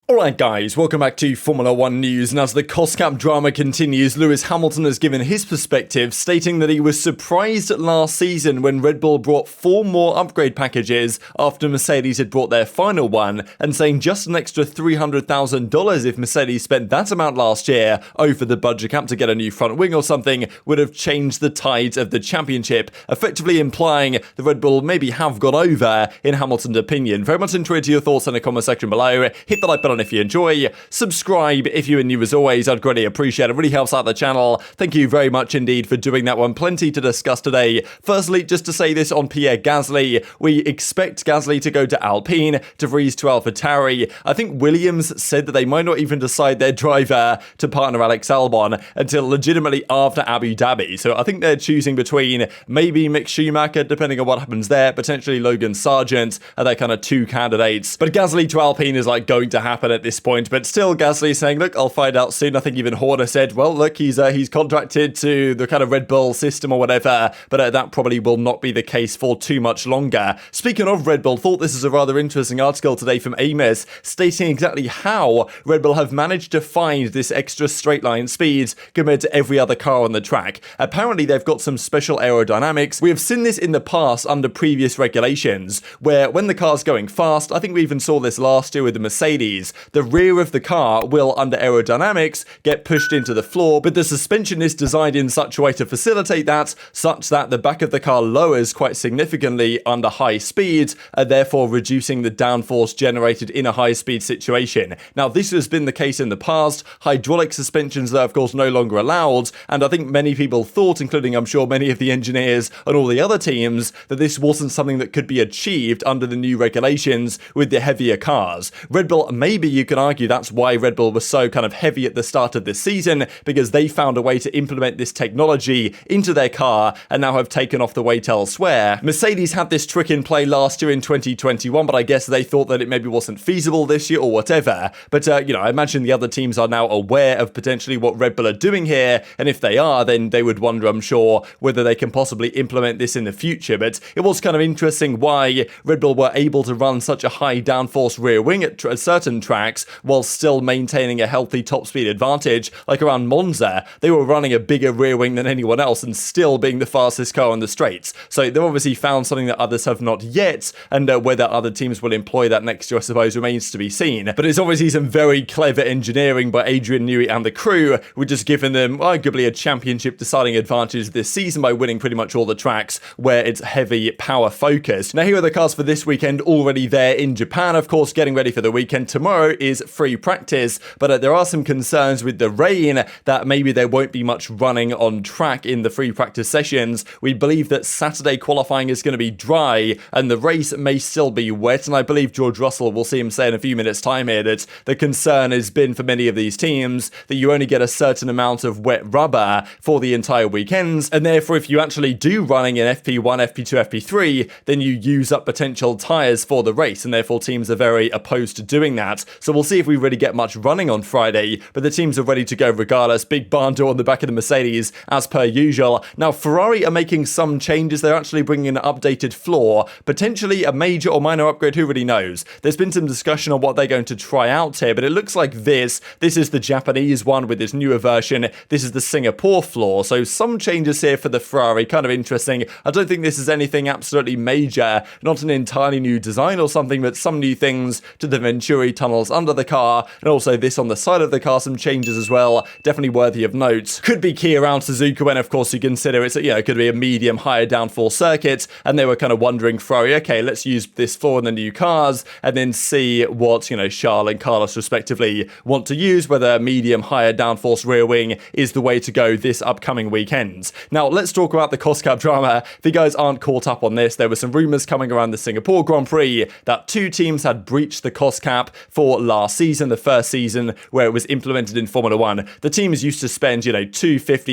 Alright guys, welcome back to Formula 1 news, and as the cost cap drama continues, Lewis Hamilton has given his perspective, stating that he was surprised last season when Red Bull brought 4 more upgrade packages after Mercedes had brought their final one, and saying just an extra $300,000 if Mercedes spent that amount last year over the budget cap to get a new front wing or something would have changed the tides of the championship, effectively implying the Red Bull maybe have got over, in Hamilton's opinion. Very much enjoyed your thoughts in the comment section below. Hit the like button if you enjoy, subscribe if you're new as always, I'd greatly appreciate it. It really helps out the channel. Thank you very much indeed for doing that one. Plenty to discuss today. Firstly, just to say this on Pierre Gasly, we expect Gasly to go to Alpine, De Vries to Alpha Tauri. I think Williams said that they might not even decide their driver to partner Alex Albon until legitimately after Abu Dhabi. So I think they're choosing between maybe Mick Schumacher, depending on what happens there, potentially Logan Sargent, are their kind of 2 candidates. But Gasly to Alpine is like going to happen at this point, but still Gasly saying, look, I'll find out soon. I think even Horner said, well, look, he's contracted to the kind of Red Bull system or whatever, but that probably will not be the case for too much longer. Speaking of Red Bull, thought this is a rather interesting article today from Amos, stating exactly how Red Bull have managed to find this extra straight line speed compared to every other car on the track. Apparently, they've got some special aerodynamics. We have seen this in the past under previous regulations, where when the car's going fast, I think we even saw this last year with the Mercedes, the rear of the car will, under aerodynamics, get pushed into the floor, but the suspension is designed in such a way to facilitate that, such that the back of the car lowers quite significantly under high speeds, therefore reducing the downforce generated in a high-speed situation. Now, this has been the case in the past. Hydraulic suspensions are, of course, no longer allowed, and I think many people thought, including, I'm sure, many of the engineers and all the other teams, that this wasn't something that could be achieved under the new regulations with the heavier cars. Red Bull, maybe you can argue that's why Red Bull was so kind of heavy at the start of this season, because they found a way to implement this technology into their car and now have taken off the weight elsewhere. Mercedes had this trick in play last year in 2021, but I guess they thought that it maybe wasn't feasible this year or whatever. But, I imagine the other teams are now aware of potentially what Red Bull are doing here, and if they are, then they would wonder, I'm sure, whether they can possibly implement this in the future. But it was kind of interesting why Red Bull were able to run such a high downforce rear wing at certain tracks while still maintaining a healthy top speed advantage. Like around Monza, they were running a bigger rear wing than anyone else and still being the fastest car on the straights. So they've obviously found something that others have not yet, and whether other teams will employ that next year, I suppose, remains to be seen. But it's obviously some very clever engineering by Adrian Newey and the crew, which has given them arguably a championship deciding advantage this season by winning pretty much all the tracks where it's heavy power focused. Now, here are the cars for this weekend already there in Japan, of course, getting ready for the weekend. Tomorrow is free practice, but there are some concerns with the rain that maybe there won't be much running on track in the free practice sessions. We believe that Saturday qualifying is going to be dry and the race may still be wet, and I believe George Russell, will see him say in a few minutes time here, that the concern has been for many of these teams that you only get a certain amount of wet rubber for the entire weekends, and therefore if you actually do running in FP1, FP2, FP3, then you use up potential tyres for the race, and therefore teams are very opposed to doing that. So we'll see if we really get much running on Friday, but the teams are ready to go regardless. Big barn door on the back of the Mercedes as per usual. Now, Ferrari are making some changes. They're actually bringing an updated floor, potentially a major or minor upgrade, who really knows. There's been some discussion on what they're going to try out here, but it looks like this is the Japanese one with this newer version. This is the Singapore floor, so some changes here for the Ferrari, kind of interesting. I don't think this is anything absolutely major, not an entirely new design or something, but some new things to the Venturi tunnels under the car, and also this on the side of the car, some changes as well, definitely worthy of note. Could be key around Suzuka when, of course, you consider it's, it could be a medium, higher downforce circuit, and they were kind of wondering, Ferrari, okay, let's use this floor in the new cars, and then see what, Charles and Carlos respectively want to use, whether medium, higher downforce rear wing is the way to go this upcoming weekend. Now, let's talk about the cost cap drama. If you guys aren't caught up on this, there were some rumours coming around the Singapore Grand Prix that 2 teams had breached the cost cap for last season, the first season where it was implemented in Formula 1. The teams used to spend, $250,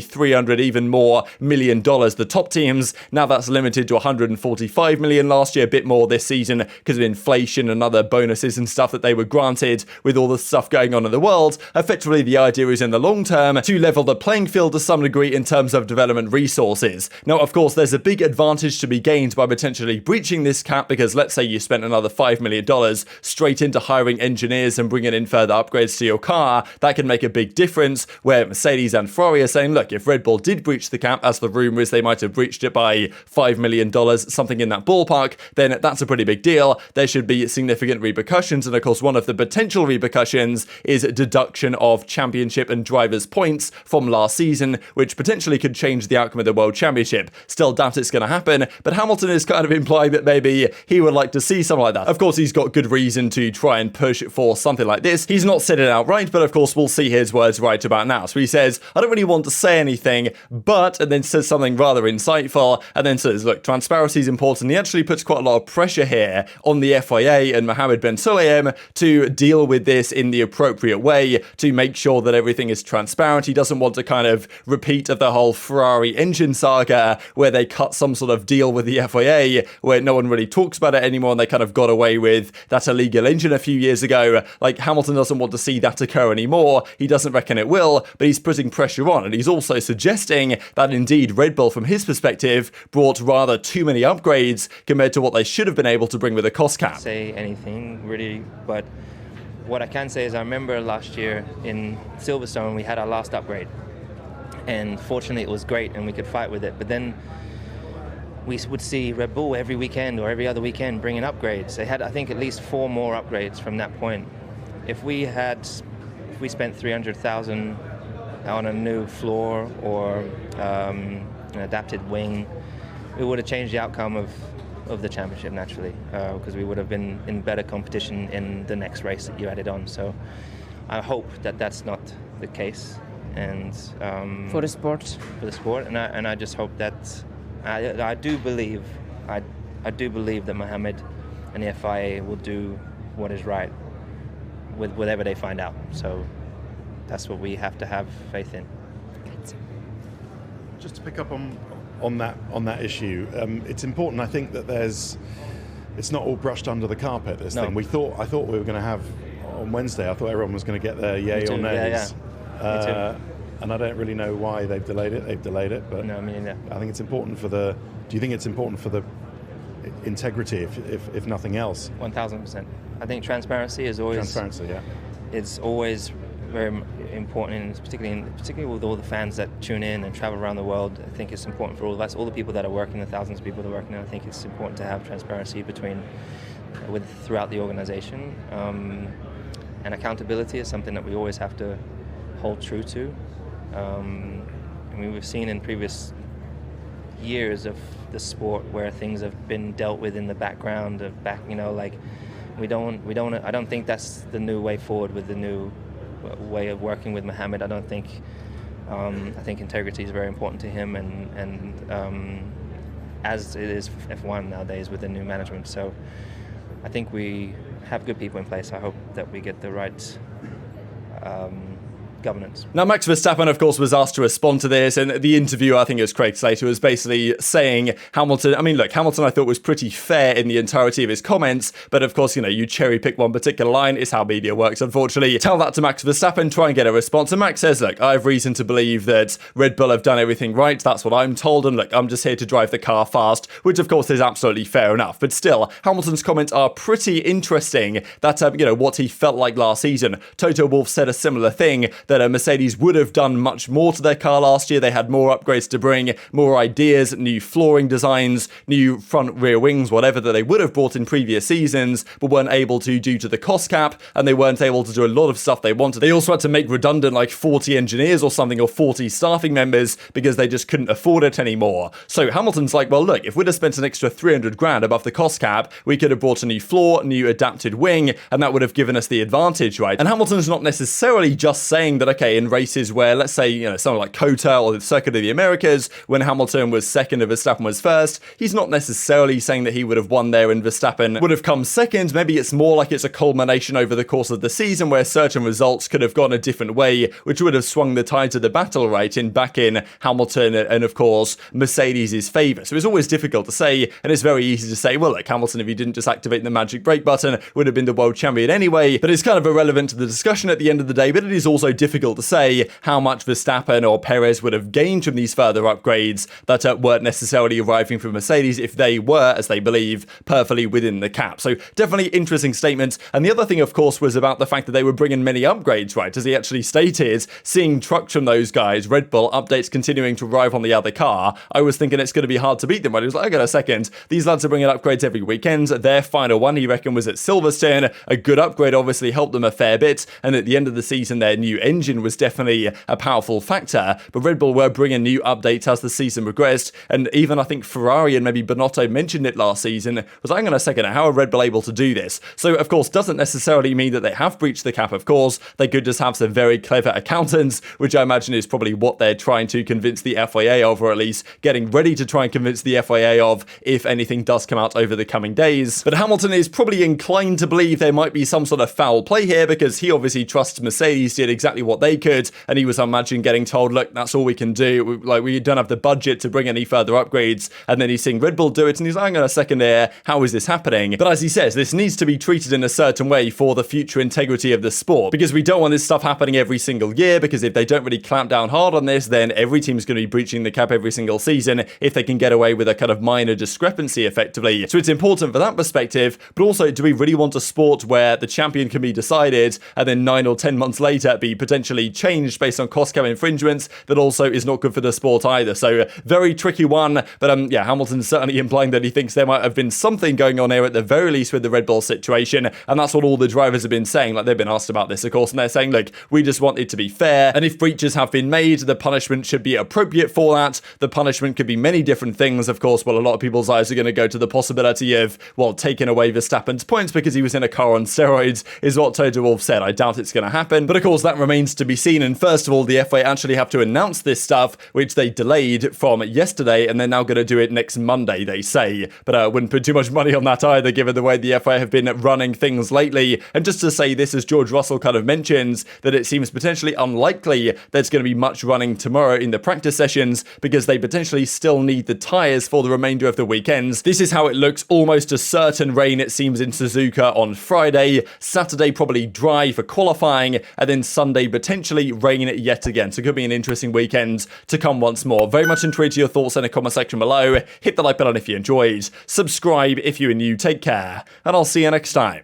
$300, even more million dollars. The top teams, now that's limited to $145 million last year, a bit more this season because of inflation and other bonuses and stuff that they were granted with all the stuff going on in the world. Effectively, the idea is in the long term to level the playing field to some degree in terms of development resources. Now, of course, there's a big advantage to be gained by potentially breaching this cap, because let's say you spent another $5 million straight into hiring engineers engineers and bringing in further upgrades to your car, that can make a big difference, where Mercedes and Ferrari are saying, look, if Red Bull did breach the cap, as the rumour is they might have breached it by $5 million, something in that ballpark, then that's a pretty big deal. There should be significant repercussions, and of course one of the potential repercussions is deduction of championship and drivers' points from last season, which potentially could change the outcome of the World Championship. Still doubt it's going to happen, but Hamilton is kind of implying that maybe he would like to see something like that. Of course, he's got good reason to try and push for something like this. He's not said it outright, but of course we'll see his words right about now. So he says, I don't really want to say anything, but, and then says something rather insightful, and then says, look, transparency is important. He actually puts quite a lot of pressure here on the FIA and Mohammed Ben Sulayem to deal with this in the appropriate way, to make sure that everything is transparent. He doesn't want to kind of repeat of the whole Ferrari engine saga where they cut some sort of deal with the FIA where no one really talks about it anymore, and they kind of got away with that illegal engine a few years ago. Like, Hamilton doesn't want to see that occur anymore. He doesn't reckon it will, but he's putting pressure on, and he's also suggesting that indeed Red Bull, from his perspective, brought rather too many upgrades compared to what they should have been able to bring with a cost cap. Say anything really, but what I can say is I remember last year in Silverstone we had our last upgrade, and fortunately it was great and we could fight with it, but then we would see Red Bull every weekend or every other weekend bringing upgrades. They had, I think, at least 4 more upgrades from that point. If we spent 300,000 on a new floor or an adapted wing, it would have changed the outcome of the championship naturally, because we would have been in better competition in the next race that you added on. So I hope that that's not the case, and for the sport, and I just hope that I do believe that Mohammed and the FIA will do what is right with whatever they find out. So that's what we have to have faith in. Just to pick up on that issue, it's important, I think, that it's not all brushed under the carpet, this thing. I thought we were going to have on Wednesday, I thought everyone was going to get their yay or nays. Yeah. And I don't really know why they've delayed it, but no, I mean, yeah. I think it's important do you think it's important for the integrity, if nothing else? 1000%. I think transparency is always... It's always very important, and particularly with all the fans that tune in and travel around the world. I think it's important for all of us, all the people that are working, the thousands of people that are working. I think it's important to have transparency throughout the organization, and accountability is something that we always have to hold true to. I mean, we've seen in previous years of the sport where things have been dealt with in the background I don't think that's the new way forward with the new way of working with Mohammed. I think integrity is very important to him, and as it is F1 nowadays with the new management. So I think we have good people in place. I hope that we get the right governance. Now, Max Verstappen, of course, was asked to respond to this, and the interview, I think it was Craig Slater, was basically saying Hamilton I thought was pretty fair in the entirety of his comments, but of course, you cherry pick one particular line. It's how media works, unfortunately. Tell that to Max Verstappen, try and get a response, and Max says, look, I have reason to believe that Red Bull have done everything right. That's what I'm told, and look, I'm just here to drive the car fast, which of course is absolutely fair enough, but still, Hamilton's comments are pretty interesting. That, what he felt like last season. Toto Wolff said a similar thing, that Mercedes would have done much more to their car last year. They had more upgrades to bring, more ideas, new flooring designs, new front rear wings, whatever that they would have brought in previous seasons, but weren't able to due to the cost cap, and they weren't able to do a lot of stuff they wanted. They also had to make redundant like 40 engineers or something, or 40 staffing members, because they just couldn't afford it anymore. So Hamilton's like, well, look, if we'd have spent an extra 300 grand above the cost cap, we could have brought a new floor, new adapted wing, and that would have given us the advantage, right? And Hamilton's not necessarily just saying that, okay, in races where, let's say, something like COTA or the Circuit of the Americas, when Hamilton was second and Verstappen was first, he's not necessarily saying that he would have won there and Verstappen would have come second. Maybe it's more like it's a culmination over the course of the season where certain results could have gone a different way, which would have swung the tides of the battle, right, back in Hamilton and, of course, Mercedes' favour. So it's always difficult to say, and it's very easy to say, well, look, Hamilton, if he didn't just activate the magic brake button, would have been the world champion anyway, but it's kind of irrelevant to the discussion at the end of the day. But it is also difficult difficult to say how much Verstappen or Perez would have gained from these further upgrades that weren't necessarily arriving from Mercedes if they were, as they believe, perfectly within the cap. So definitely interesting statements. And the other thing, of course, was about the fact that they were bringing many upgrades, right? As he actually stated, seeing trucks from those guys, Red Bull, updates continuing to arrive on the other car, I was thinking it's going to be hard to beat them. But he was like, okay, a second, these lads are bringing upgrades every weekend. Their final one, he reckoned, was at Silverstone. A good upgrade obviously helped them a fair bit. And at the end of the season, their new engine was definitely a powerful factor. But Red Bull were bringing new updates as the season progressed. And even I think Ferrari and maybe Binotto mentioned it last season. Was like, hang on a second, how are Red Bull able to do this? So, of course, doesn't necessarily mean that they have breached the cap, of course. They could just have some very clever accountants, which I imagine is probably what they're trying to convince the FIA of, or at least getting ready to try and convince the FIA of if anything does come out over the coming days. But Hamilton is probably inclined to believe there might be some sort of foul play here because he obviously trusts Mercedes did exactly what they could, and he was, I imagine, getting told, look, that's all we can do. We don't have the budget to bring any further upgrades. And then he's seeing Red Bull do it, and he's like, hang on a second here, how is this happening? But as he says, this needs to be treated in a certain way for the future integrity of the sport, because we don't want this stuff happening every single year, because if they don't really clamp down hard on this, then every team's going to be breaching the cap every single season if they can get away with a kind of minor discrepancy effectively. So it's important for that perspective, but also, do we really want a sport where the champion can be decided and then 9 or 10 months later be potentially changed based on cost cap infringements? That also is not good for the sport either. So very tricky one, but yeah, Hamilton's certainly implying that he thinks there might have been something going on here at the very least with the Red Bull situation, and that's what all the drivers have been saying. Like, they've been asked about this, of course, and they're saying, look, we just want it to be fair, and if breaches have been made, the punishment should be appropriate for that. The punishment could be many different things, of course. Well, a lot of people's eyes are going to go to the possibility of, well, taking away Verstappen's points because he was in a car on steroids, is what Toto Wolff said. I doubt it's going to happen, but of course that remains to be seen. And first of all, the FA actually have to announce this stuff, which they delayed from yesterday, and they're now going to do it next Monday, they say. But I wouldn't put too much money on that either, given the way the FA have been running things lately. And just to say this, as George Russell kind of mentions, that it seems potentially unlikely there's going to be much running tomorrow in the practice sessions because they potentially still need the tyres for the remainder of the weekends. This is how it looks. Almost a certain rain, it seems, in Suzuka on Friday. Saturday probably dry for qualifying, and then Sunday potentially rain yet again. So it could be an interesting weekend to come once more. Very much intrigued to your thoughts in the comment section below. Hit the like button if you enjoyed. Subscribe if you are new. Take care, and I'll see you next time.